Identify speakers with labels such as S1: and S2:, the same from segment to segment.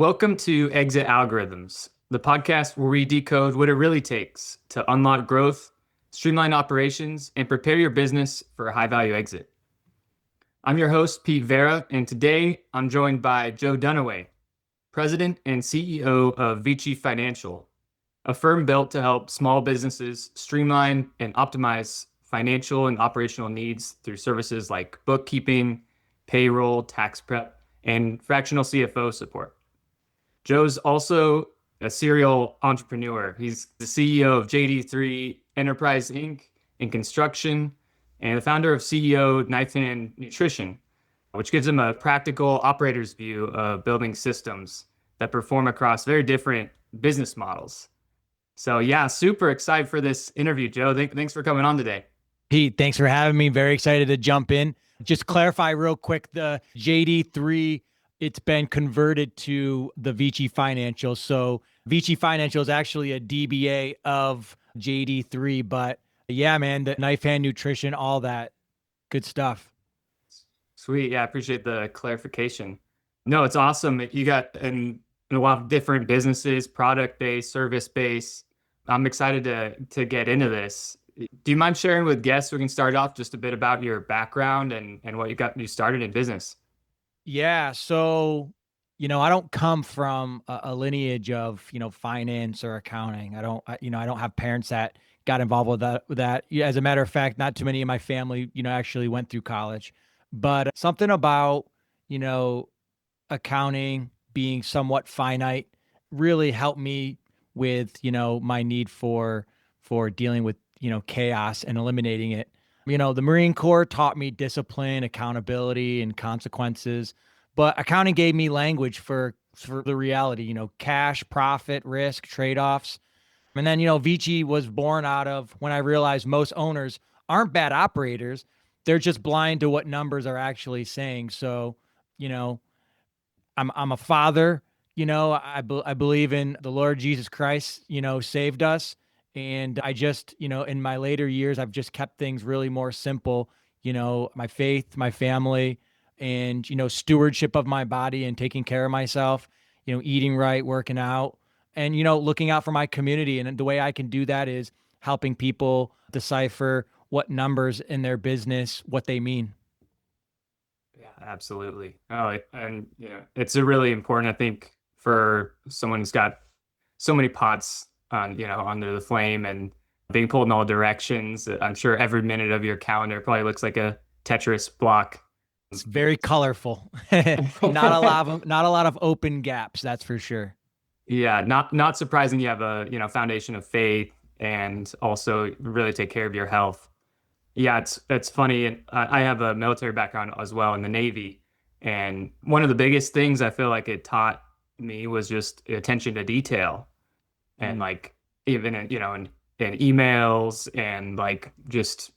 S1: Welcome to Exit Algorithms, the podcast where we decode what it really takes to unlock growth, streamline operations, and prepare your business for a high-value exit. I'm your host, Pete Vera, and today I'm joined by Joe Dunaway, President and CEO of Vici Financial, a firm built to help small businesses streamline and optimize financial and operational needs through services like bookkeeping, payroll, tax prep, and fractional CFO support. Joe's also a serial entrepreneur. He's the CEO of JD3 Enterprise Inc. in construction and the founder of CEO Knife Hand Nutrition, which gives him a practical operator's view of building systems that perform across very different business models. So yeah, super excited for this interview, Joe. Thanks for coming on today.
S2: Pete, thanks for having me. Very excited to jump in. Just clarify real quick, the JD3, it's been converted to the Vici Financial. So Vici Financial is actually a DBA of JD3, but yeah, man, the knife hand nutrition, all that good stuff.
S1: Sweet. Yeah, I appreciate the clarification. No, it's awesome. You got a lot of different businesses, product-based, service-based. I'm excited to get into this. Do you mind sharing with guests? We can start off just a bit about your background and what got you started in business.
S2: Yeah. So, I don't come from a lineage of, finance or accounting. I don't have parents that got involved with that. Yeah, as a matter of fact, not too many of my family, actually went through college, but something about, you know, accounting being somewhat finite really helped me with, my need for dealing with, chaos and eliminating it. The Marine Corps taught me discipline, accountability, and consequences, but accounting gave me language for the reality, cash, profit, risk, trade-offs. And then, Vici was born out of when I realized most owners aren't bad operators. They're just blind to what numbers are actually saying. So, you know, I'm a father, I believe in the Lord Jesus Christ, saved us. And I just, in my later years, I've just kept things really more simple, my faith, my family, and, stewardship of my body and taking care of myself, eating right, working out, and, looking out for my community. And the way I can do that is helping people decipher what numbers in their business, what they mean.
S1: Yeah, absolutely. Oh, and it's a really important, I think, for someone who's got so many pots under the flame and being pulled in all directions. I'm sure every minute of your calendar probably looks like a Tetris block.
S2: It's very colorful. Not a lot of open gaps, that's for sure.
S1: Yeah, not surprising you have a foundation of faith and also really take care of your health. Yeah, it's funny. And I have a military background as well in the Navy, and one of the biggest things I feel like it taught me was just attention to detail, and like even in emails and like just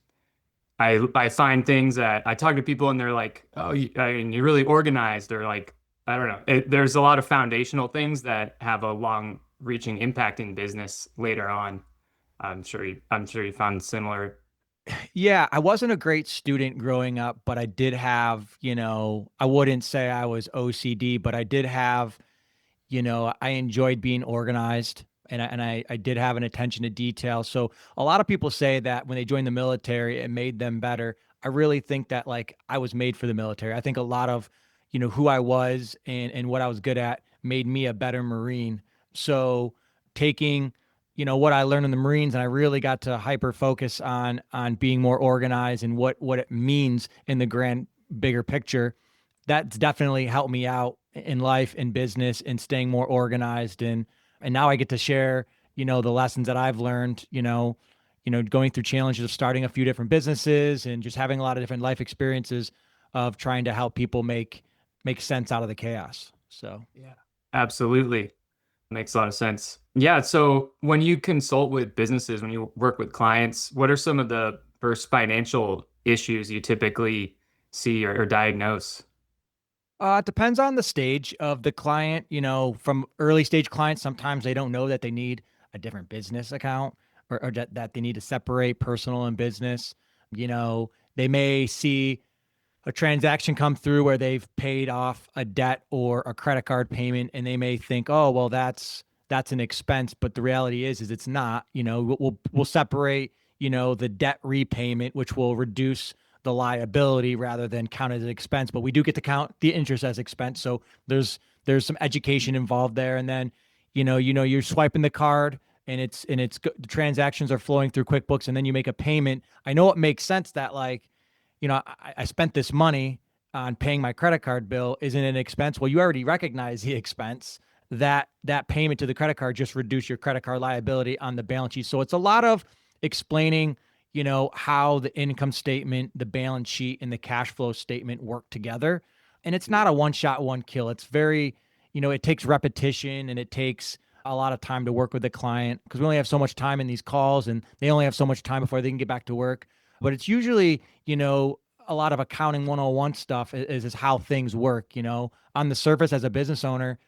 S1: I find things that I talk to people and they're like, oh, you're really organized, or like I don't know. There's a lot of foundational things that have a long-reaching impact in business later on. I'm sure you found similar.
S2: Yeah, I wasn't a great student growing up, but I did have, I wouldn't say I was OCD, but I did have, I enjoyed being organized, and I did have an attention to detail. So a lot of people say that when they joined the military, it made them better. I really think that like I was made for the military. I think a lot of, who I was and what I was good at made me a better Marine. So taking, what I learned in the Marines, and I really got to hyper focus on being more organized and what it means in the grand bigger picture. That's definitely helped me out in life and business and staying more organized, and now I get to share, the lessons that I've learned, going through challenges of starting a few different businesses and just having a lot of different life experiences of trying to help people make sense out of the chaos. So
S1: Yeah, absolutely. Makes a lot of sense. Yeah. So when you consult with businesses, when you work with clients, what are some of the first financial issues you typically see or diagnose?
S2: it depends on the stage of the client. From early stage clients, sometimes they don't know that they need a different business account, or that they need to separate personal and business. They may see a transaction come through where they've paid off a debt or a credit card payment, and they may think, oh, well, that's an expense, but the reality is it's not. We'll separate, the debt repayment, which will reduce the liability rather than count as an expense, but we do get to count the interest as expense. So there's some education involved there. And then, you're swiping the card, and the transactions are flowing through QuickBooks, and then you make a payment. I know it makes sense that, like, I spent this money on paying my credit card bill. Isn't an expense? Well, you already recognize the expense. That payment to the credit card just reduced your credit card liability on the balance sheet. So it's a lot of explaining, how the income statement, the balance sheet, and the cash flow statement work together. And it's not a one shot, one kill. It's very, it takes repetition, and it takes a lot of time to work with the client, because we only have so much time in these calls, and they only have so much time before they can get back to work. But it's usually, a lot of accounting 101 stuff is how things work. On the surface, as a business owner,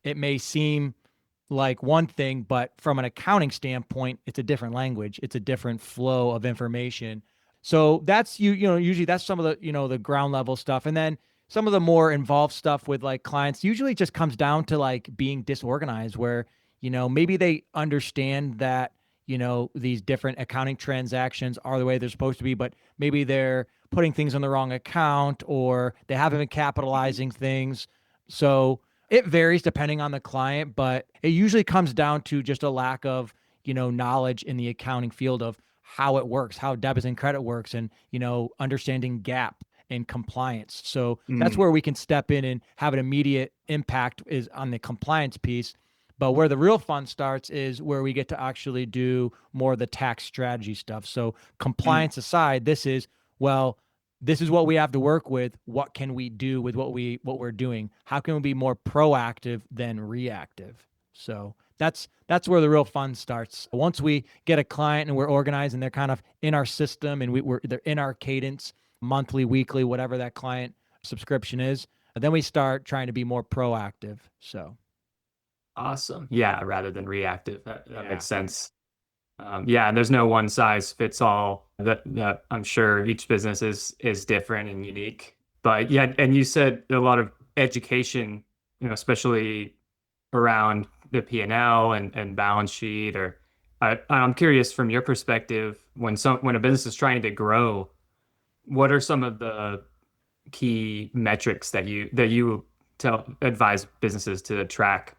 S2: it may seem like one thing, but from an accounting standpoint, it's a different language. It's a different flow of information. So that's usually that's some of the, the ground level stuff. And then some of the more involved stuff with like clients usually just comes down to like being disorganized, where, maybe they understand that, these different accounting transactions are the way they're supposed to be, but maybe they're putting things on the wrong account, or they haven't been capitalizing things. So it varies depending on the client, but it usually comes down to just a lack of, knowledge in the accounting field of how it works, how debits and credit works, and, understanding GAAP and compliance. So that's
S1: Mm.
S2: where we can step in and have an immediate impact, is on the compliance piece. But where the real fun starts is where we get to actually do more of the tax strategy stuff. So
S1: Mm.
S2: compliance aside, this is what we have to work with. What can we do with what we're doing? How can we be more proactive than reactive? So that's where the real fun starts. Once we get a client and we're organized, and they're kind of in our system, and they're in our cadence, monthly, weekly, whatever that client subscription is, then we start trying to be more proactive. So
S1: Awesome. Yeah, rather than reactive. That
S2: yeah.
S1: makes sense. Yeah, and there's no one size fits all. That I'm sure each business is different and unique. But yeah, and you said a lot of education, especially around the P&L and balance sheet. Or I'm curious from your perspective, when a business is trying to grow, what are some of the key metrics that you advise businesses to track?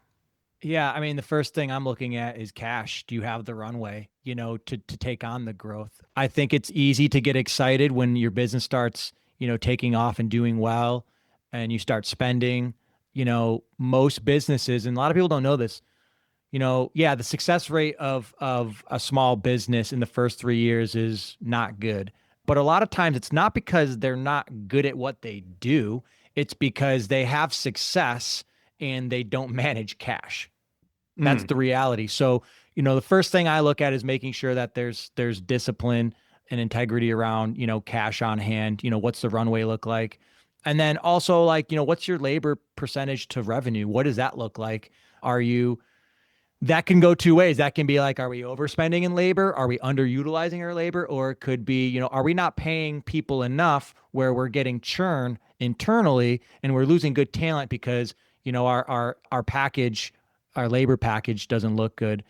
S2: Yeah, I mean, the first thing I'm looking at is cash. Do you have the runway, to take on the growth? I think it's easy to get excited when your business starts, taking off and doing well, and you start spending. Most businesses, and a lot of people don't know this, yeah, the success rate of a small business in the first 3 years is not good. But a lot of times it's not because they're not good at what they do. It's because they have success and they don't manage cash. That's
S1: Mm.
S2: the reality. So, the first thing I look at is making sure that there's discipline and integrity around, cash on hand. What's the runway look like? And then also, like, what's your labor percentage to revenue? What does that look like? Are you That can go two ways. That can be like, are we overspending in labor? Are we underutilizing our labor? Or it could be, are we not paying people enough where we're getting churn internally, and we're losing good talent because, our package, our labor package doesn't look good.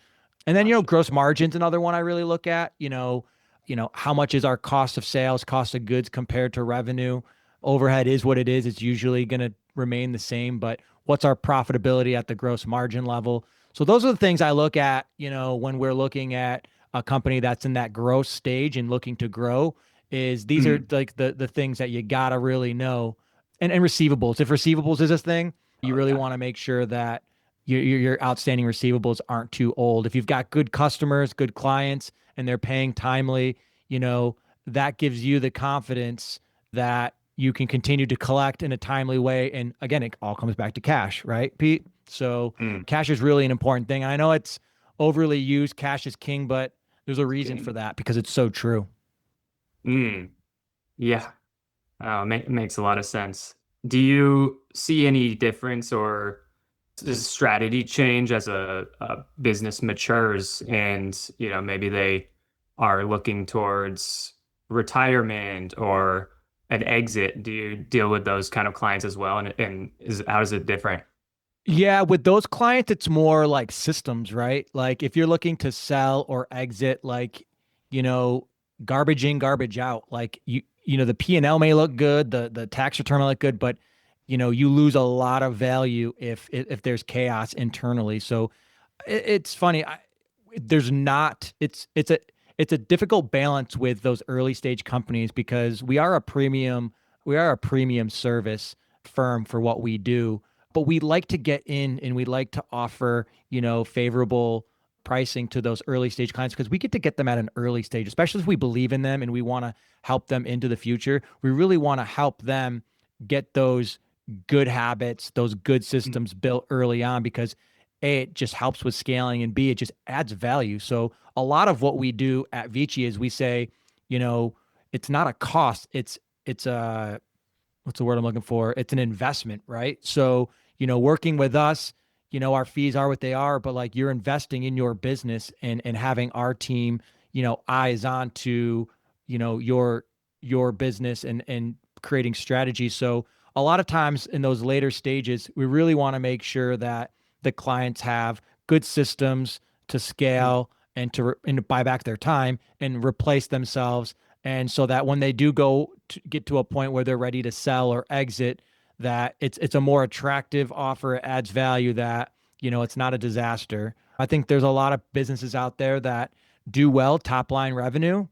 S2: And then,
S1: Gotcha.
S2: gross margin's another one I really look at. How much is our cost of sales, cost of goods compared to revenue? Overhead is what it is. It's usually going to remain the same, but what's our profitability at the gross margin level? So those are the things I look at, when we're looking at a company that's in that growth stage and looking to grow. Is these are
S1: Mm.
S2: like the things that you gotta really know. And receivables. If receivables is a thing, you
S1: Oh
S2: really
S1: yeah.
S2: want to make sure that your outstanding receivables aren't too old. If you've got good customers, good clients, and they're paying timely, that gives you the confidence that you can continue to collect in a timely way. And again, it all comes back to cash, right, Pete? So
S1: Mm.
S2: cash is really an important thing. I know it's overly used. Cash is king, but there's a reason for
S1: King.
S2: that, because it's so true.
S1: Mm. Yeah. Makes a lot of sense. Do you see any difference or strategy change as a business matures and, maybe they are looking towards retirement or an exit, do you deal with those kind of clients as well? And how is it different?
S2: Yeah, with those clients, it's more like systems, right? Like if you're looking to sell or exit, like, you know, garbage in, garbage out. Like the P&L may look good, the tax return may look good, but you lose a lot of value if there's chaos internally. So it's funny. There's not. It's a difficult balance with those early stage companies because we are a premium service firm for what we do, but we like to get in and we like to offer favorable pricing to those early stage clients because we get to get them at an early stage, especially if we believe in them and we want to help them into the future. We really want to help them get those good habits, those good systems built early on because A, it just helps with scaling, and B, it just adds value. So a lot of what we do at Vici is we say, you know, it's not a cost, it's a what's the word I'm looking for? It's an investment, right? So, working with us, our fees are what they are, but like you're investing in your business and having our team, eyes on to, your business and creating strategies. So a lot of times in those later stages, we really want to make sure that the clients have good systems to scale and to buy back their time and replace themselves. And so that when they do get to a point where they're ready to sell or exit, that it's a more attractive offer, it adds value, that it's not a disaster. I think there's a lot of businesses out there that do well top line revenue,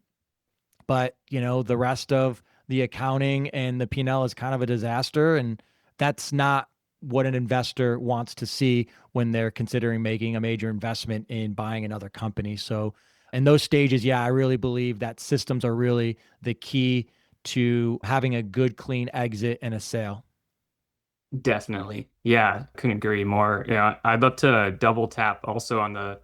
S2: but the rest of the accounting and the P&L is kind of a disaster, and that's not what an investor wants to see when they're considering making a major investment in buying another company. So in those stages, yeah, I really believe that systems are really the key to having a good, clean exit and a sale.
S1: Definitely. Yeah, couldn't agree more. I'd love to double tap also on the,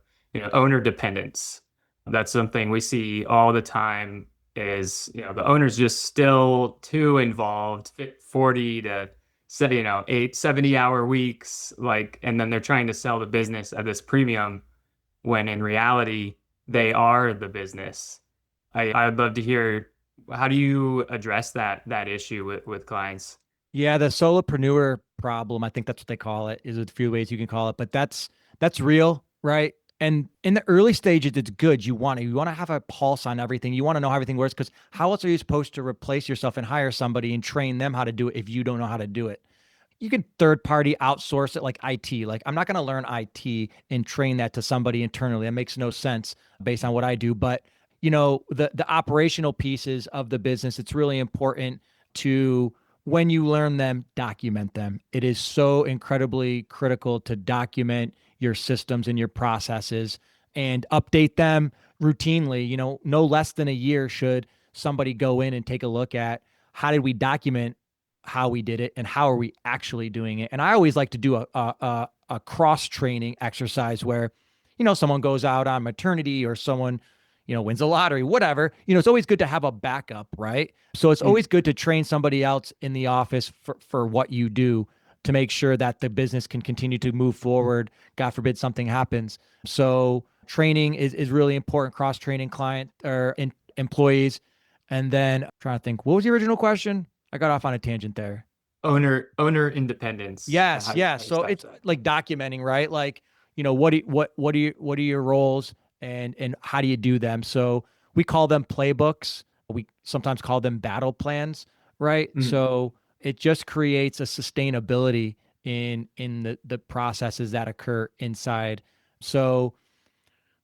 S1: owner dependence. That's something we see all the time is, the owner's just still too involved, 40 to 70 hour weeks, like, and then they're trying to sell the business at this premium when in reality they are the business. I'd love to hear, how do you address that issue with clients?
S2: Yeah, the solopreneur problem, I think that's what they call it, is a few ways you can call it, but that's real, right? And in the early stages, it's good. You want to have a pulse on everything. You want to know how everything works because how else are you supposed to replace yourself and hire somebody and train them how to do it if you don't know how to do it? You can third party outsource it like IT. Like I'm not going to learn IT and train that to somebody internally. That makes no sense based on what I do. But the operational pieces of the business, it's really important to, when you learn them, document them. It is so incredibly critical to document your systems and your processes and update them routinely. No less than a year should somebody go in and take a look at how did we document how we did it and how are we actually doing it. And I always like to do a cross training exercise where someone goes out on maternity or someone wins a lottery, whatever. It's always good to have a backup, right? So it's always good to train somebody else in the office for what you do to make sure that the business can continue to move forward. God forbid something happens. So training is really important, cross training client or employees. And then I'm trying to think, what was the original question? I got off on a tangent there.
S1: Owner independence.
S2: Yes,
S1: How
S2: yes.
S1: do you
S2: So
S1: stop
S2: it's
S1: that?
S2: like documenting, right? Like, what are your roles and how do you do them? So we call them playbooks. We sometimes call them battle plans, right?
S1: Mm,
S2: So it just creates a sustainability in the processes that occur inside. So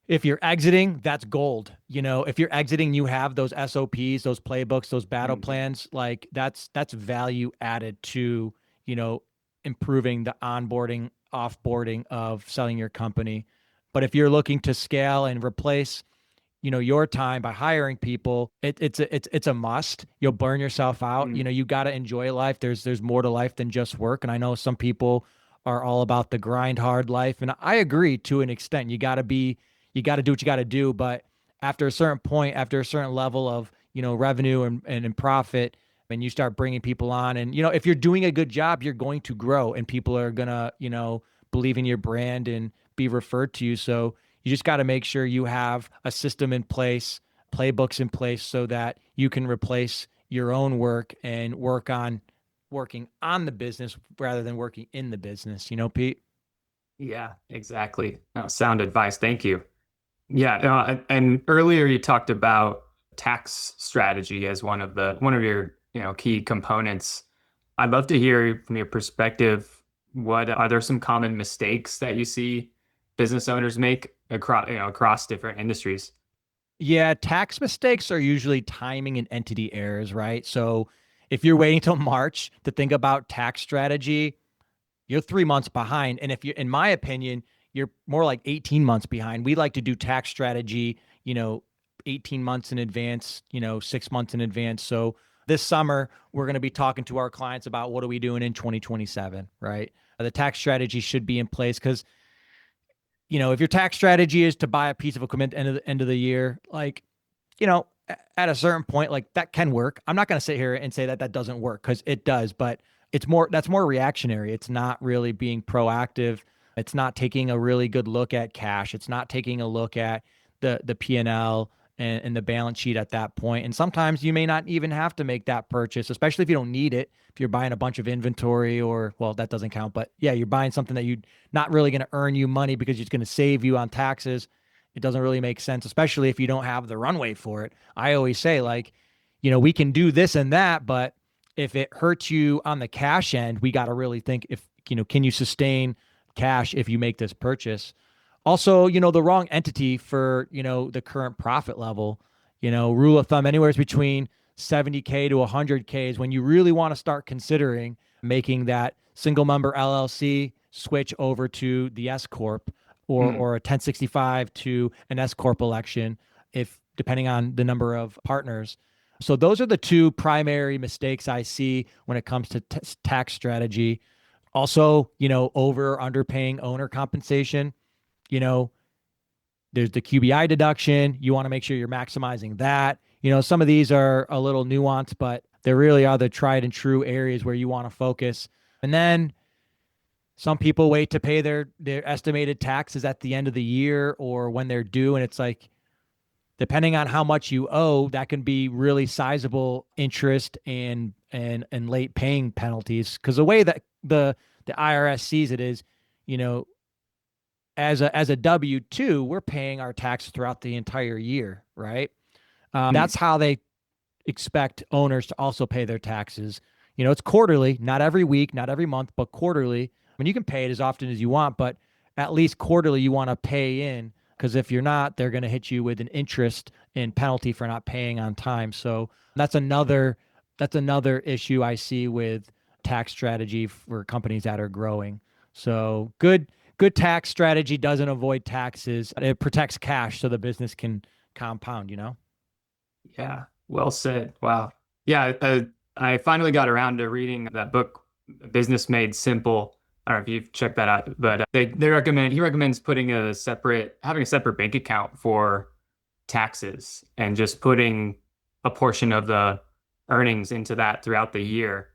S2: if you're exiting, that's gold. If you're exiting, you have those SOPs, those playbooks, those battle
S1: mm,
S2: plans, like that's value added to, improving the onboarding, offboarding of selling your company. But if you're looking to scale and replace, your time by hiring people, it's a must. You'll burn yourself out.
S1: mm.
S2: You got to enjoy life. There's more to life than just work. And I know some people are all about the grind hard life. And I agree to an extent. You got to do what you got to do. But after a certain point, after a certain level of, revenue and profit, and you start bringing people on and, if you're doing a good job, you're going to grow and people are going to, believe in your brand and be referred to you. So you just got to make sure you have a system in place, playbooks in place so that you can replace, your own work and working on the business rather than working in the business, Pete?
S1: Yeah, exactly. Sound advice. Thank you. Yeah, and earlier you talked about tax strategy as one of your, key components. I'd love to hear from your perspective, what are there some common mistakes that you see business owners make across different industries?
S2: Yeah, tax mistakes are usually timing and entity errors, right? So if you're waiting till March to think about tax strategy, you're 3 months behind. And if you, in my opinion, you're more like 18 months behind. We like to do tax strategy, 18 months in advance, 6 months in advance. So this summer, we're going to be talking to our clients about what are we doing in 2027, right? The tax strategy should be in place because, if your tax strategy is to buy a piece of equipment at the end of the year, like, at a certain point, like that can work. I'm not going to sit here and say that that doesn't work because it does, but that's more reactionary. It's not really being proactive. It's not taking a really good look at cash. It's not taking a look at the P&L and the balance sheet at that point. And sometimes you may not even have to make that purchase, especially if you don't need it. If you're buying a bunch of inventory or, well, that doesn't count, but yeah, you're buying something that you're not really going to earn you money because it's going to save you on taxes. It doesn't really make sense, especially if you don't have the runway for it. I always say, like, we can do this and that, but if it hurts you on the cash end, we got to really think if, can you sustain cash if you make this purchase? Also, the wrong entity for, the current profit level, rule of thumb, anywhere between 70K to 100K is when you really want to start considering making that single member LLC switch over to the S-Corp or a 1065 to an S-Corp election, if depending on the number of partners. So those are the two primary mistakes I see when it comes to tax strategy. Also, over or underpaying owner compensation. There's the QBI deduction. You want to make sure you're maximizing that. Some of these are a little nuanced, but they really are the tried and true areas where you want to focus. And then some people wait to pay their estimated taxes at the end of the year or when they're due. And it's like, depending on how much you owe, that can be really sizable interest and late paying penalties. Because the way that the IRS sees it is, as a W-2, we're paying our tax throughout the entire year, right? That's how they expect owners to also pay their taxes. It's quarterly, not every week, not every month, but quarterly. I mean, you can pay it as often as you want, but at least quarterly you want to pay in, because if you're not, they're going to hit you with an interest and penalty for not paying on time. So that's another issue I see with tax strategy for companies that are growing. So good tax strategy doesn't avoid taxes. It protects cash so the business can compound.
S1: Yeah, well said. Wow. Yeah, I finally got around to reading that book, Business Made Simple. I don't know if you've checked that out, but he recommends having a separate bank account for taxes and just putting a portion of the earnings into that throughout the year.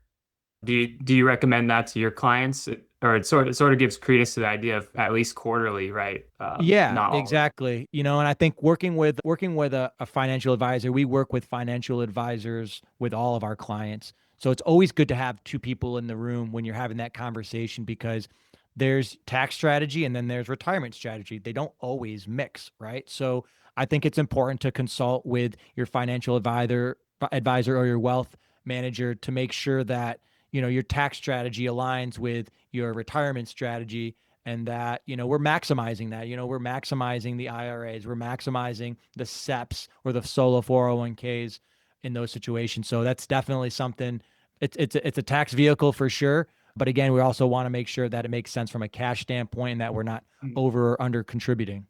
S1: Do you recommend that to your clients? Or it sort of gives credence to the idea of at least quarterly, right?
S2: Yeah,
S1: Not all.
S2: exactly. And I think working with a financial advisor, we work with financial advisors with all of our clients. So it's always good to have two people in the room when you're having that conversation, because there's tax strategy and then there's retirement strategy. They don't always mix, right? So I think it's important to consult with your financial advisor or your wealth manager to make sure that, your tax strategy aligns with your retirement strategy, and that, we're maximizing that. We're maximizing the IRAs, we're maximizing the SEPs or the solo 401ks in those situations. So that's definitely something. It's a tax vehicle for sure, but again, we also want to make sure that it makes sense from a cash standpoint and that we're not
S1: Mm.
S2: over or under contributing.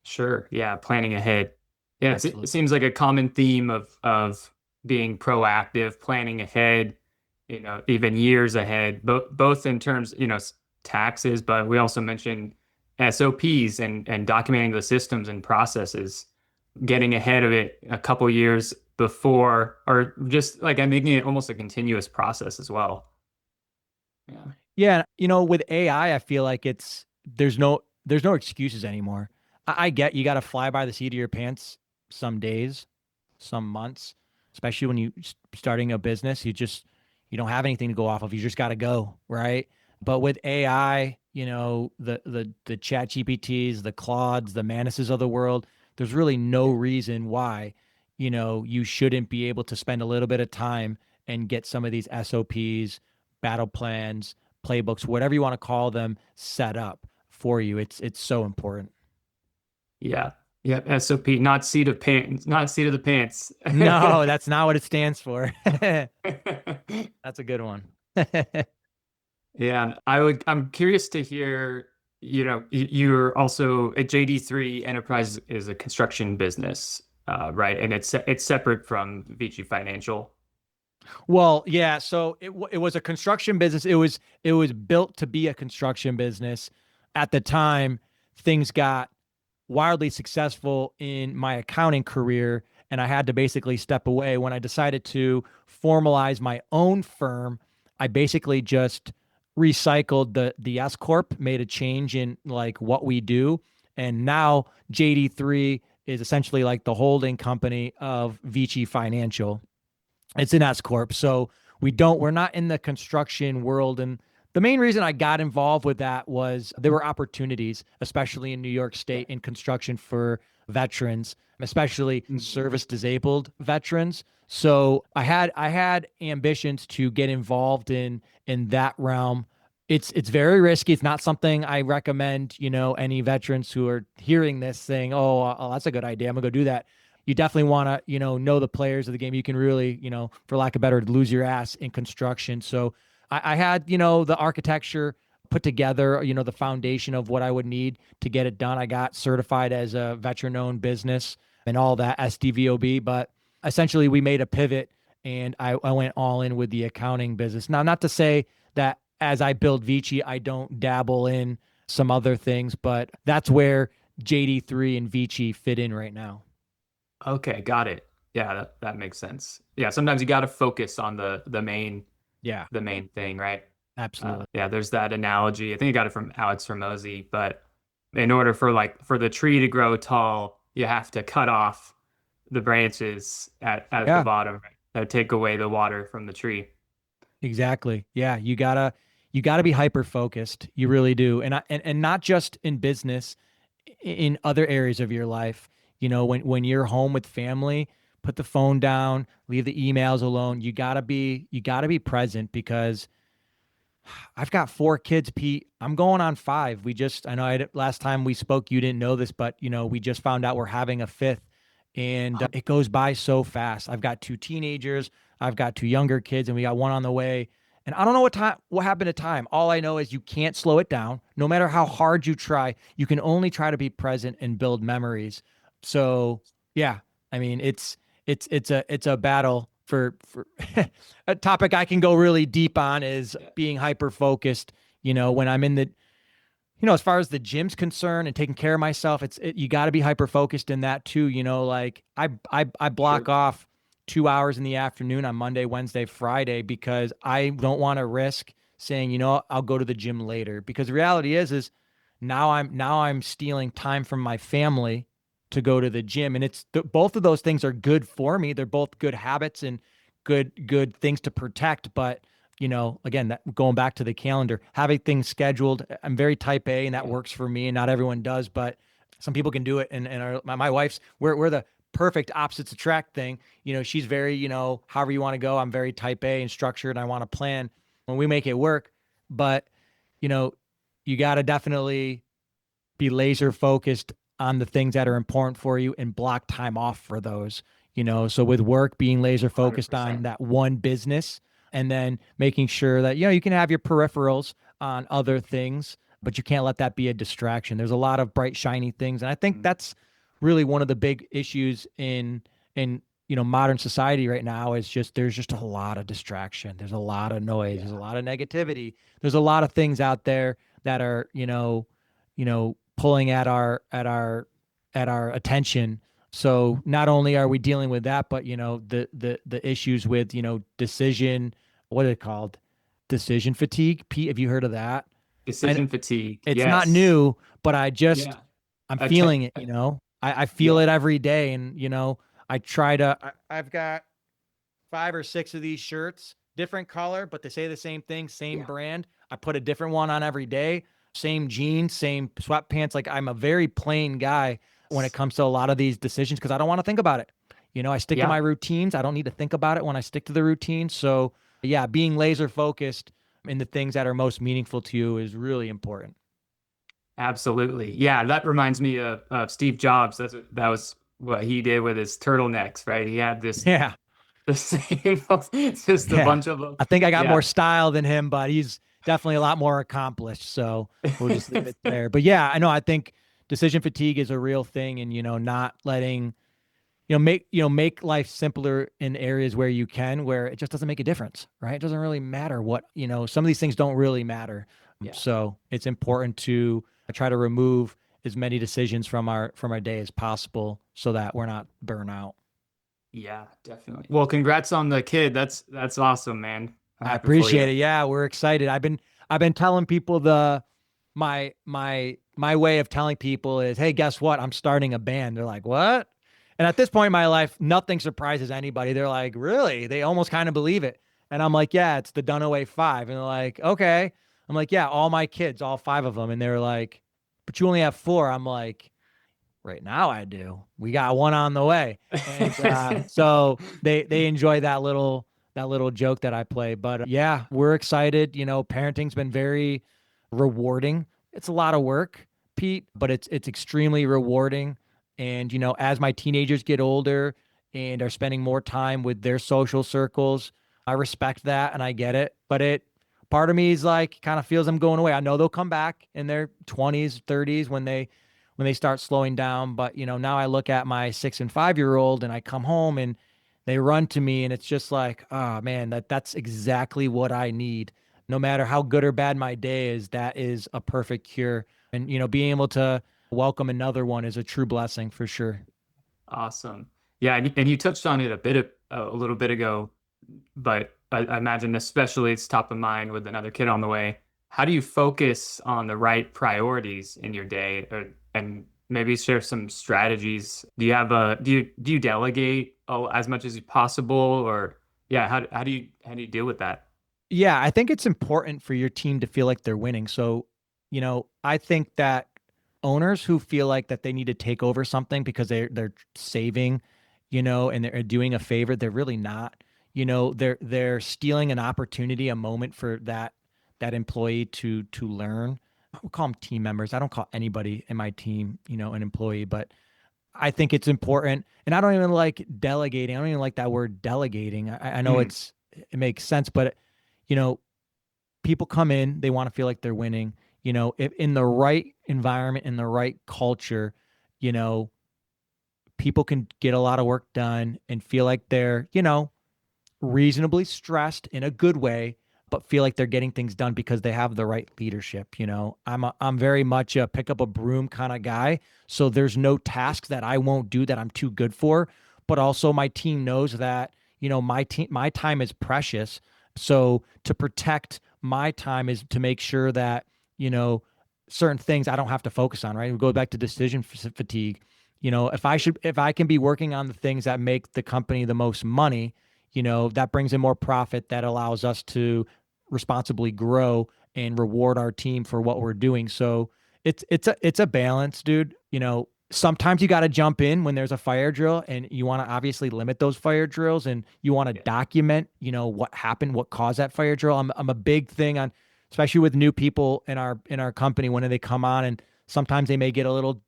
S1: Sure. Yeah, planning ahead. Yeah, it
S2: Absolutely.
S1: seems like a common theme of being proactive, planning ahead, even years ahead, both in terms, taxes, but we also mentioned SOPs and documenting the systems and processes, getting ahead of it a couple years before, or just like I'm making it almost a continuous process as well. Yeah.
S2: Yeah, with AI, I feel like there's no excuses anymore. I get you got to fly by the seat of your pants some days, some months. especially when you starting a business, you don't have anything to go off of. You just got to go, right? But with AI, the chat GPTs, the Claudes, the Manuses of the world, there's really no reason why, you shouldn't be able to spend a little bit of time and get some of these SOPs, battle plans, playbooks, whatever you want to call them, set up for you. It's so important.
S1: Yeah. Yep. SOP, not seat of pants, not seat of the pants.
S2: No, that's not what it stands for. That's a good one.
S1: Yeah, I'm curious to hear, you're also at JD3 Enterprise is a construction business, right? And it's separate from Vici Financial.
S2: Well, yeah. So it was a construction business. It was built to be a construction business. At the time, things got wildly successful in my accounting career, and I had to basically step away. When I decided to formalize my own firm, I basically just recycled the S-Corp, made a change in like what we do, and now JD3 is essentially like the holding company of Vici Financial. It's an S-Corp. So we're not in the construction world. And the main reason I got involved with that was there were opportunities, especially in New York State, in construction for veterans, especially
S1: Mhm.
S2: service disabled veterans. So I had ambitions to get involved in that realm. It's very risky. It's not something I recommend, any veterans who are hearing this saying, "Oh, that's a good idea. I'm gonna go do that." You definitely want to, know the players of the game. You can really, for lack of better, lose your ass in construction. So I had, the architecture put together, the foundation of what I would need to get it done. I got certified as a veteran-owned business and all that SDVOB, but essentially we made a pivot and I went all in with the accounting business. Now, not to say that as I build Vici, I don't dabble in some other things, but that's where JD3 and Vici fit in right now.
S1: Okay, got it. Yeah, that makes sense. Yeah, sometimes you got to focus on
S2: Yeah,
S1: the main thing, right?
S2: absolutely.
S1: Yeah, there's that analogy. I think I got it from Alex Ramosi, but in order for the tree to grow tall, you have to cut off the branches at the
S2: Yeah,
S1: bottom, right, that take away the water from the tree.
S2: exactly. Yeah, you gotta be hyper focused. You really do. And not just in business, in other areas of your life. When you're home with family, put the phone down, leave the emails alone. You gotta be present because I've got 4 kids, Pete. I'm going on 5. I know last time we spoke, you didn't know this, but we just found out we're having a 5th, and it goes by so fast. I've got 2 teenagers, I've got 2 younger kids, and we got one on the way. And I don't know what happened to time. All I know is you can't slow it down. No matter how hard you try, you can only try to be present and build memories. So yeah, I mean, it's a battle for a topic I can go really deep on is
S1: Yeah,
S2: being hyper focused. When I'm in as far as the gym's concerned and taking care of myself, you got to be hyper focused in that too. Like I block
S1: sure.
S2: off 2 hours in the afternoon on Monday, Wednesday, Friday because I don't want to risk saying, I'll go to the gym later. Because the reality is now I'm stealing time from my family to go to the gym, and both of those things are good for me. They're both good habits and good things to protect. But again, going back to the calendar, having things scheduled. I'm very type A, and that
S1: Yeah,
S2: works for me, and not everyone does, but some people can do it. And my wife's we're the perfect opposites attract thing. She's very however you want to go. I'm very type A and structured, and I want to plan when we make it work. But you know, you got to definitely be laser focused on the things that are important for you and block time off for those. So with work, being laser focused on
S1: 100%.
S2: that one business, and then making sure that you can have your peripherals on other things, but you can't let that be a distraction. There's a lot of bright shiny things, and I think that's really one of the big issues in modern society right now is just there's just a lot of distraction. There's a lot of noise, there's a
S1: Yeah,
S2: lot of negativity, there's a lot of things out there that are pulling at our attention. So not only are we dealing with that, but the issues with decision, what is it called, decision fatigue. Pete, have you heard of that? I
S1: decision fatigue.
S2: It's not
S1: Yes.
S2: new, but
S1: Yeah.
S2: I'm
S1: A te-
S2: feeling it. I feel
S1: yeah.
S2: it every day, and I try to. I've got 5 or 6 of these shirts, different color, but they say the same thing, same
S1: Yeah.
S2: brand. I put a different one on every day, same jeans, same sweatpants. Like I'm a very plain guy when it comes to a lot of these decisions because I don't want to think about it. I stick to
S1: Yeah.
S2: my routines. I don't need to think about it when I stick to the routine. So yeah, being laser focused in the things that are most meaningful to you is really important.
S1: Absolutely. Yeah, that reminds me of Steve Jobs. That was what he did with his turtlenecks, right? He had this
S2: Yeah.
S1: the same, just a
S2: Yeah.
S1: bunch of them.
S2: I think I got more
S1: Yeah.
S2: style than him, but he's definitely a lot more accomplished. So we'll just leave it there. But yeah, I know I think decision fatigue is a real thing and not letting make life simpler in areas where you can, where it just doesn't make a difference, right? It doesn't really matter what, some of these things don't really matter.
S1: Yeah.
S2: So it's important to try to remove as many decisions from our day as possible so that we're not burnout.
S1: Yeah, definitely. Well, congrats on the kid. That's awesome, man. I'm
S2: I
S1: happy for
S2: appreciate
S1: you.
S2: it. Yeah, we're excited. I've been telling people my way of telling people is, hey, guess what? I'm starting a band. They're like, what? And at this point in my life, nothing surprises anybody. They're like, really? They almost kind of believe it. And I'm like, yeah, it's the Dunaway Five. And they're like, okay. I'm like, yeah, all my kids, all 5 of them. And they're like, but you only have 4. I'm like, right now I do. We got one on the way. And so they enjoy that little joke that I play. But yeah, we're excited. Parenting's been very rewarding. It's a lot of work, Pete, but it's extremely rewarding. And as my teenagers get older and are spending more time with their social circles, I respect that and I get it. But part of me is like kind of feels I'm going away. I know they'll come back in their 20s, 30s when they start slowing down. But now I look at my 6 and 5-year old and I come home and they run to me and it's just like, oh man, that's exactly what I need. No matter how good or bad my day is, that is a perfect cure. And being able to welcome another one is a true blessing for sure.
S1: Awesome. Yeah, and you touched on it a little bit ago, but I imagine especially it's top of mind with another kid on the way. How do you focus on the right priorities in your day, and maybe share some strategies? Do you have a do you delegate as much as possible, or yeah, how do you deal with that?
S2: Yeah, I think it's important for your team to feel like they're winning. So, I think that owners who feel like that they need to take over something because they're saving, and they're doing a favor, they're really not. They're stealing an opportunity, a moment for that employee to learn. I would call them team members. I don't call anybody in my team, an employee, but I think it's important. And I don't even like delegating. I don't even like that word delegating. I know
S1: Mm,
S2: it makes sense, but you know, people come in, they want to feel like they're winning. If in the right environment, in the right culture, you know, people can get a lot of work done and feel like they're, reasonably stressed in a good way, but feel like they're getting things done because they have the right leadership. I'm very much a pick up a broom kind of guy. So there's no tasks that I won't do that I'm too good for. But also my team knows that, my time is precious. So to protect my time is to make sure that, certain things I don't have to focus on, right? We go back to decision fatigue. If I can be working on the things that make the company the most money, that brings in more profit that allows us to responsibly grow and reward our team for what we're doing. So it's a balance, dude. Sometimes you got to jump in when there's a fire drill and you want to obviously limit those fire drills and you want to
S1: yeah.
S2: document, what happened, what caused that fire drill. I'm a big thing on, especially with new people in our company when they come on, and sometimes they may get a little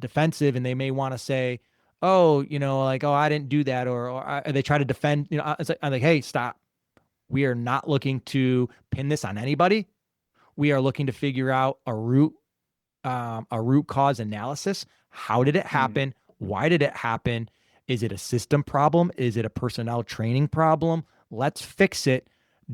S2: defensive and they may want to say, oh, like, oh, I didn't do that. Or they try to defend, I'm like, hey, stop. We are not looking to pin this on anybody. We are looking to figure out a root cause analysis. How did it
S1: Mm,
S2: happen? Why did it happen? Is it a system problem? Is it a personnel training problem? Let's fix it,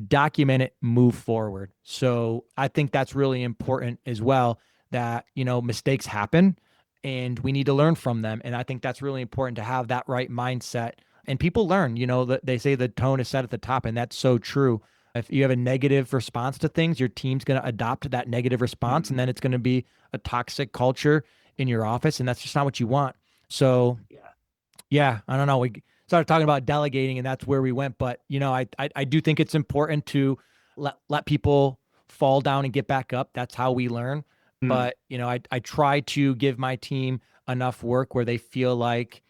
S2: document it, move forward. So I think that's really important as well, that, mistakes happen and we need to learn from them. And I think that's really important to have that right mindset. And people learn, that they say the tone is set at the top, and that's so true. If you have a negative response to things, your team's going to adopt that negative response, and
S1: mm,
S2: then it's going to be a toxic culture in your office, and that's just not what you want. So,
S1: yeah.
S2: yeah, I don't know. started talking about delegating, and that's where we went. But I do think it's important to let people fall down and get back up. That's how we learn.
S1: Mm,
S2: But I try to give my team enough work where they feel like,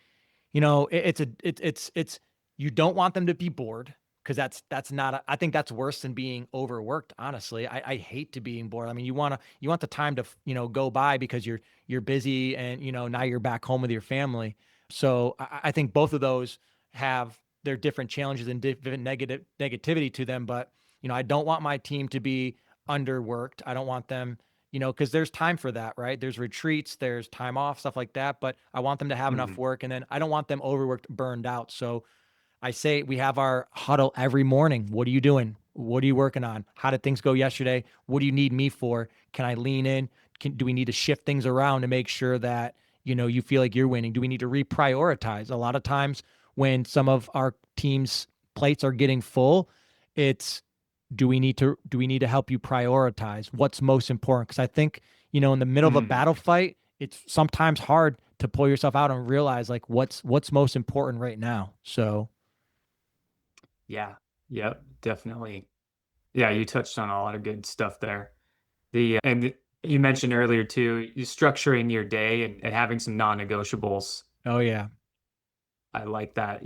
S2: it's you don't want them to be bored, because that's not I think that's worse than being overworked. Honestly, I hate to being bored. I mean, you want the time to go by because you're busy, and now you're back home with your family. So I think both of those have their different challenges and different negativity to them. But I don't want my team to be underworked. I don't want them, because there's time for that, right? There's retreats, there's time off, stuff like that. But I want them to have enough
S1: mm,
S2: work, and then I don't want them overworked, burned out. So I say we have our huddle every morning. What are you doing? What are you working on? How did things go yesterday? What do you need me for? Can I lean in? Do we need to shift things around to make sure that, you feel like you're winning? Do we need to reprioritize? A lot of times when some of our team's plates are getting full, it's, do we need to help you prioritize what's most important? Because I think, in the middle of a
S1: mm.
S2: battle fight, it's sometimes hard to pull yourself out and realize like what's most important right now. So
S1: Yeah. Yep. Definitely. Yeah. You touched on a lot of good stuff there. And you mentioned earlier too, you structuring your day and having some non-negotiables.
S2: oh yeah.
S1: I like that.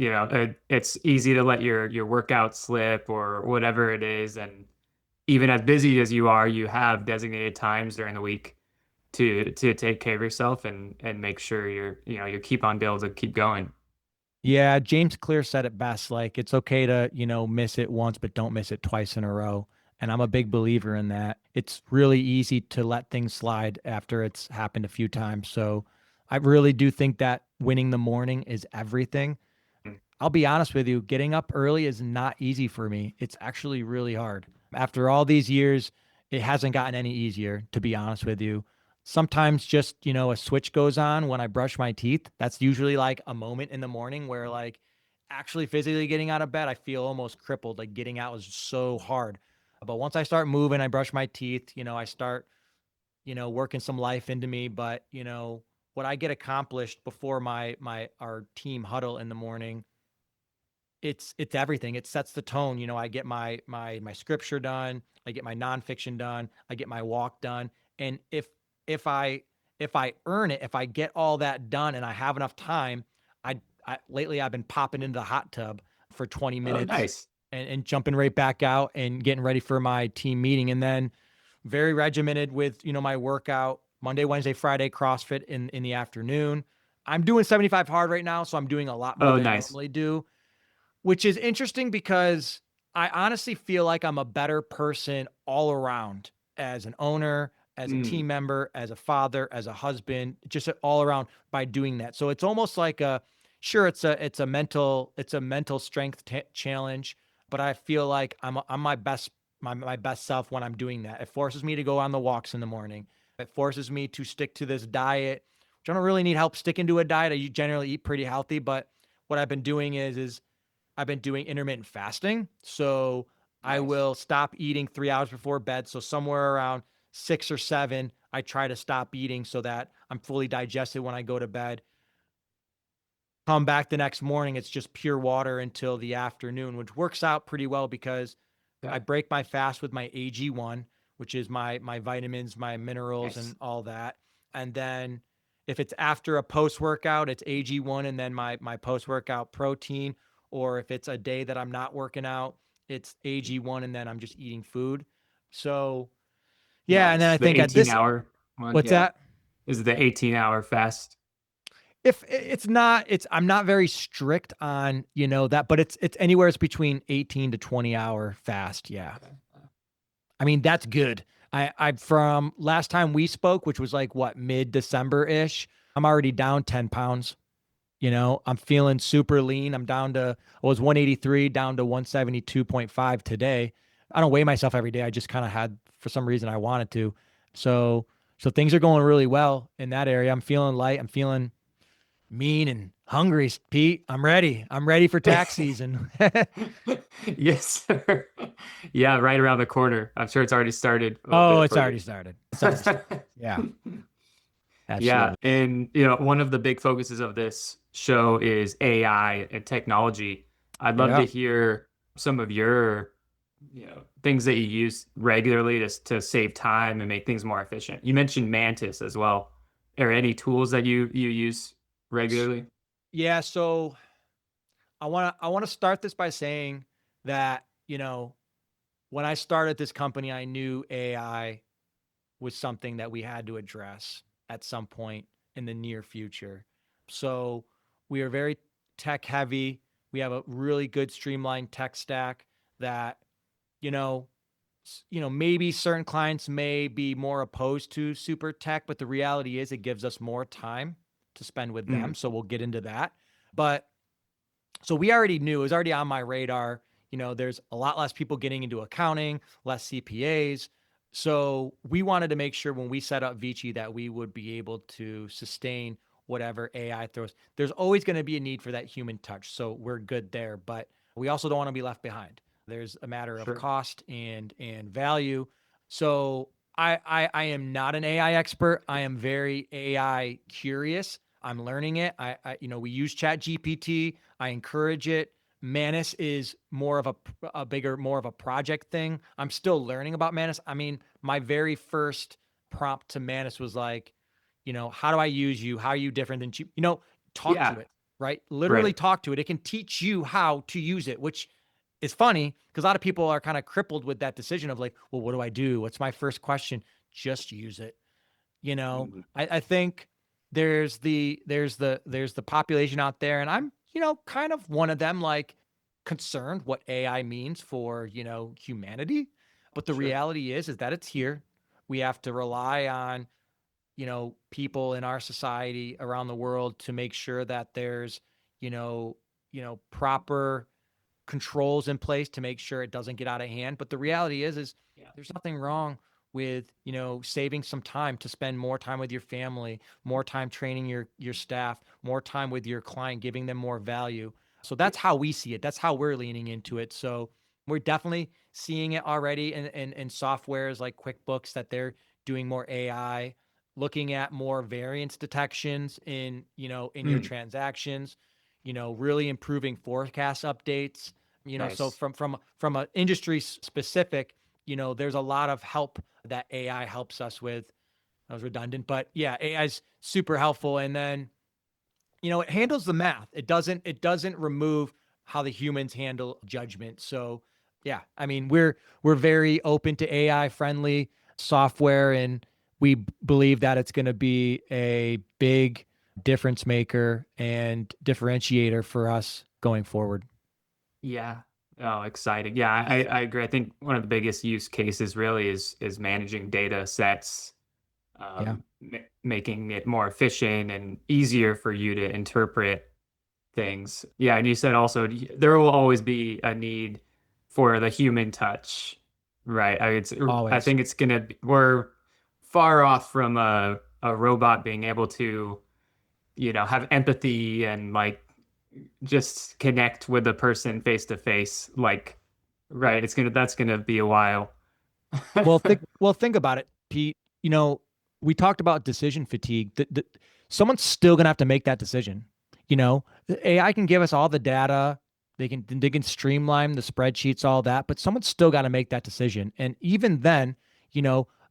S1: It's easy to let your workout slip or whatever it is, and even as busy as you are, you have designated times during the week to take care of yourself and make sure you keep on be able to keep going.
S2: Yeah, James Clear said it best. Like, it's okay to, miss it once, but don't miss it twice in a row. And I'm a big believer in that. It's really easy to let things slide after it's happened a few times. So I really do think that winning the morning is everything. I'll be honest with you, getting up early is not easy for me. It's actually really hard. After all these years, it hasn't gotten any easier, to be honest with you. Sometimes just, a switch goes on when I brush my teeth. That's usually like a moment in the morning where, like, actually physically getting out of bed, I feel almost crippled. Like, getting out is so hard. But once I start moving, I brush my teeth, I start, working some life into me. But, what I get accomplished before our team huddle in the morning, it's everything. It sets the tone. I get my scripture done, I get my nonfiction done, I get my walk done. And if I if I earn it, if I get all that done and I have enough time, I lately I've been popping into the hot tub for 20
S1: Oh,
S2: minutes
S1: nice.
S2: and jumping right back out and getting ready for my team meeting. And then very regimented with, my workout Monday, Wednesday, Friday, CrossFit in the afternoon. I'm doing 75 hard right now, so I'm doing a lot more
S1: Oh,
S2: than I
S1: nice.
S2: normally do, which is interesting because I honestly feel like I'm a better person all around, as an owner, as a
S1: Mm,
S2: team member, as a father, as a husband, just all around by doing that. So it's almost like sure, it's a mental strength challenge, but I feel like I'm my best self when I'm doing that. It forces me to go on the walks in the morning. It forces me to stick to this diet, which I don't really need help sticking to a diet. I generally eat pretty healthy, but what I've been doing is I've been doing intermittent fasting. So I
S1: nice.
S2: will stop eating 3 hours before bed. So somewhere around 6 or 7, I try to stop eating so that I'm fully digested when I go to bed. Come back the next morning, it's just pure water until the afternoon, which works out pretty well because I
S1: Yeah,
S2: break my fast with my AG1, which is my vitamins, my minerals, and
S1: nice.
S2: all that. And then if it's after a post workout, it's AG1 and then my post workout protein. Or if it's a day that I'm not working out, it's AG1 and then I'm just eating food. So yeah, and then
S1: Nice.
S2: I
S1: The
S2: think at
S1: 18
S2: this,
S1: hour one.
S2: what's
S1: Yeah.
S2: that?
S1: Is the 18-hour fast.
S2: If it's not, I'm not very strict on, that, but it's anywhere between 18 to 20 hour fast. Yeah. I mean, that's good. I from last time we spoke, which was like what, mid-December ish, I'm already down 10 pounds. I'm feeling super lean. I was 183 down to 172.5 today. I don't weigh myself every day. I just kind of had, for some reason, I wanted to. So, so things are going really well in that area. I'm feeling light. I'm feeling mean and hungry, Pete. I'm ready. I'm ready for tax season.
S1: Yes, sir. Yeah, right around the corner. I'm sure it's already started a little
S2: Oh,
S1: bit
S2: it's
S1: for
S2: already
S1: you.
S2: started. It's already started. Yeah,
S1: Yeah,
S2: absolutely.
S1: and one of the big focuses of this show is AI and technology. I'd love to
S2: Yeah.
S1: hear some of your, things that you use regularly to save time and make things more efficient. You mentioned Mantis as well. Are any tools that you use regularly?
S2: Yeah. So I want to start this by saying that, when I started this company, I knew AI was something that we had to address at some point in the near future. So we are very tech heavy. We have a really good streamlined tech stack that, you know, maybe certain clients may be more opposed to super tech, but the reality is it gives us more time to spend with them.
S1: Mm,
S2: So we'll get into that. But so we already knew, it was already on my radar. There's a lot less people getting into accounting, less CPAs. So we wanted to make sure when we set up Vici that we would be able to sustain whatever AI throws. There's always going to be a need for that human touch. So we're good there, but we also don't want to be left behind. There's a matter of
S1: sure.
S2: cost and value. So I am not an AI expert. I am very AI curious. I'm learning it. We use Chat GPT. I encourage it. Manus is more of more of a project thing. I'm still learning about Manus. I mean, my very first prompt to Manus was like, how do I use you? How are you different than you? Talk to
S1: Yeah,
S2: it, right? Literally
S1: right.
S2: talk to it. It can teach you how to use it, which is funny because a lot of people are kind of crippled with that decision of like, well, what do I do? What's my first question? Just use it.
S1: Mm,
S2: I think there's the population out there, and I'm, kind of one of them, like concerned what AI means for, humanity. But the
S1: sure.
S2: reality is that it's here. We have to rely on, people in our society around the world to make sure that there's, proper controls in place to make sure it doesn't get out of hand. But the reality is
S1: Yeah.
S2: there's nothing wrong with, saving some time to spend more time with your family, more time training your staff, more time with your client, giving them more value. So that's how we see it. That's how we're leaning into it. So we're definitely seeing it already in softwares like QuickBooks that they're doing more AI, looking at more variance detections in your
S1: Mm,
S2: transactions, really improving forecast updates. So
S1: nice.
S2: from an industry specific, there's a lot of help that AI helps us with. That was redundant, but yeah, AI is super helpful. And then, it handles the math. It doesn't remove how the humans handle judgment. So yeah, I mean, we're very open to AI friendly software, and we believe that it's going to be a big difference maker and differentiator for us going forward.
S1: Yeah. Oh, exciting. Yeah, I agree. I think one of the biggest use cases really is managing data sets,
S2: Yeah.
S1: making it more efficient and easier for you to interpret things. Yeah, and you said also there will always be a need for the human touch, right? I
S2: Always.
S1: think we're far off from a robot being able to, have empathy and like just connect with the person face to face. Like, right, that's gonna be a while.
S2: Well, think about it, Pete. We talked about decision fatigue. Someone's still gonna have to make that decision. The AI can give us all the data. They can streamline the spreadsheets, all that, but someone's still got to make that decision. And even then,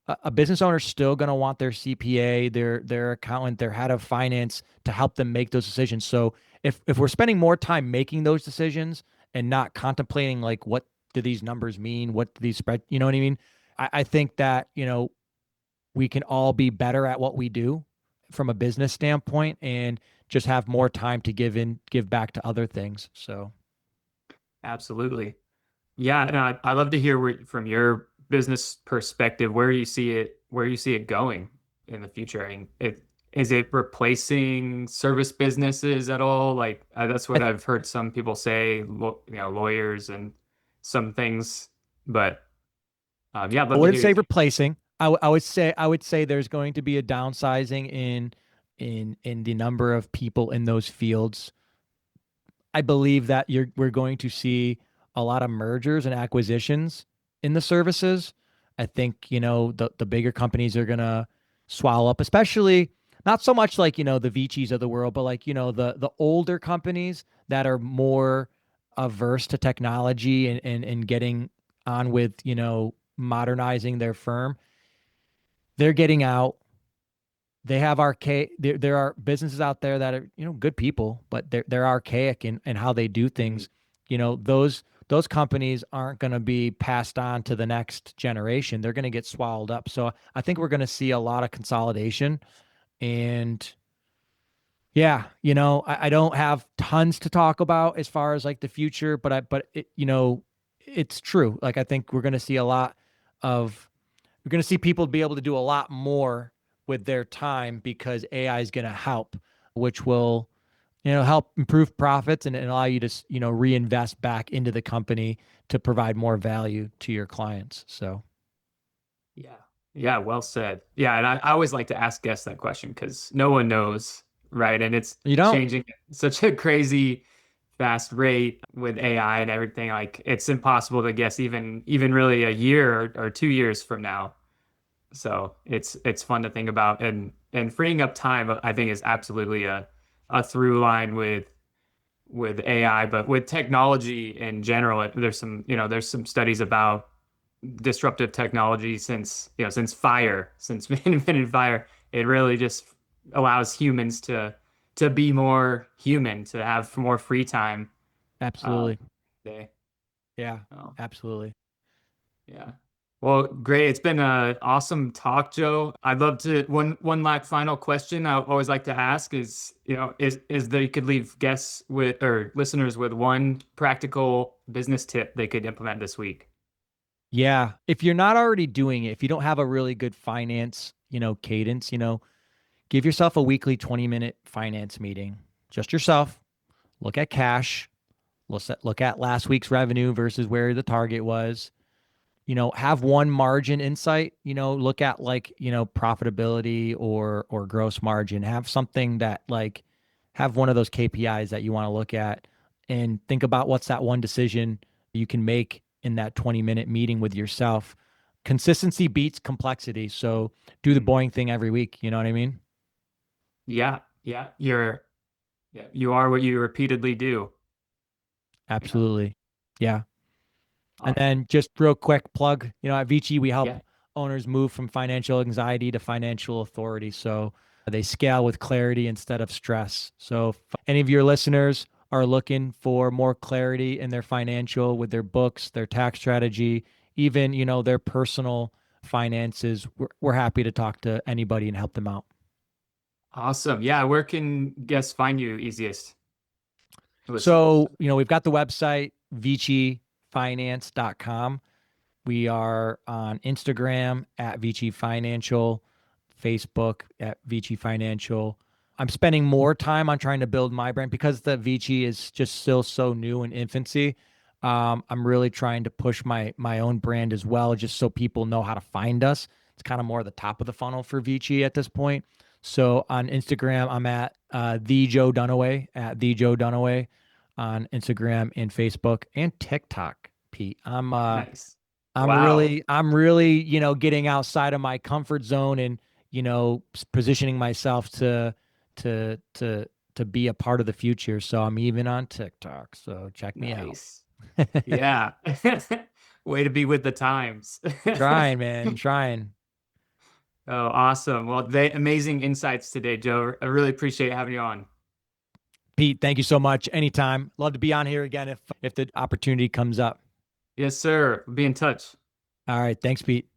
S2: a business owner's still gonna want their CPA, their accountant, their head of finance to help them make those decisions. So if we're spending more time making those decisions and not contemplating like what do these numbers mean, what do these spread, you know what I mean? I think that, we can all be better at what we do from a business standpoint and just have more time to give back to other things. So,
S1: Absolutely. Yeah, and I love to hear from your business perspective where you see it going in the future. I mean, is it replacing service businesses at all? Like that's what
S2: I,
S1: I've heard some people say, lawyers and some things. But yeah, I'd
S2: I
S1: love to
S2: wouldn't
S1: hear
S2: say
S1: you.
S2: replacing. I would say there's going to be a downsizing in the number of people in those fields. I believe that we're going to see a lot of mergers and acquisitions in the services. I think, the bigger companies are gonna swallow up, especially not so much like, the Vichis of the world, but like, the older companies that are more averse to technology and getting on with, modernizing their firm. They're getting out. They have archaic. There are businesses out there that are, good people, but they're archaic in how they do
S1: Mhm.
S2: things. Those companies aren't going to be passed on to the next generation. They're going to get swallowed up. So I think we're going to see a lot of consolidation. And yeah, I don't have tons to talk about as far as like the future, but it's true. Like I think we're going to see people be able to do a lot more with their time because AI is going to help, which will, help improve profits and allow you to, reinvest back into the company to provide more value to your clients. So,
S1: Yeah. Yeah, well said. Yeah, and I always like to ask guests that question because no one knows, right? And it's
S2: you don't,
S1: changing at such a crazy fast rate with AI and everything. Like it's impossible to guess even really a year or 2 years from now. So it's fun to think about and freeing up time, I think is absolutely a through line with AI, but with technology in general, there's some studies about disruptive technology since fire, since we invented fire. It really just allows humans to be more human, to have more free time. Uh,
S2: absolutely.
S1: they,
S2: Yeah,
S1: oh,
S2: absolutely.
S1: yeah. Well, great. It's been an awesome talk, Joe. I'd love to one last final question I always like to ask is, is that you could leave guests with or listeners with one practical business tip they could implement this week.
S2: Yeah. If you're not already doing it, if you don't have a really good finance, cadence, give yourself a weekly 20-minute finance meeting. Just yourself. Look at cash. Look at last week's revenue versus where the target was. Have one margin insight. Look at like, profitability or gross margin. Have something that like have one of those KPIs that you want to look at and think about what's that one decision you can make in that 20-minute meeting with yourself. Consistency beats complexity. So do the
S1: Mm.
S2: boring thing every week. You know what I mean?
S1: Yeah, yeah. You are what you repeatedly do. Yeah.
S2: Absolutely. Yeah. And
S1: Awesome.
S2: then just real quick plug, at Vici, we help
S1: Yeah.
S2: owners move from financial anxiety to financial authority. So they scale with clarity instead of stress. So if any of your listeners are looking for more clarity in their financial with their books, their tax strategy, even, their personal finances, we're happy to talk to anybody and help them out.
S1: Awesome. Yeah. Where can guests find you easiest, listeners?
S2: So, we've got the website, vichifinance.com. We are on Instagram at Vici Financial, Facebook at Vici Financial. I'm spending more time on trying to build my brand because the Vici is just still so new in infancy. I'm really trying to push my own brand as well, just so people know how to find us. It's kind of more the top of the funnel for Vici at this point. So on Instagram, I'm at the Joe Dunaway at the Joe Dunaway on Instagram and Facebook and TikTok. Pete,
S1: Nice.
S2: I'm
S1: Wow.
S2: really, I'm really, getting outside of my comfort zone and, positioning myself to be a part of the future. So I'm even on TikTok. So check me out.
S1: Nice. Yeah. Way to be with the times.
S2: Trying, man, trying.
S1: Oh, awesome. Well, they amazing insights today, Joe. I really appreciate having you on.
S2: Pete, thank you so much. Anytime. Love to be on here again if the opportunity comes up.
S1: Yes, sir. We'll be in touch.
S2: All right. Thanks, Pete.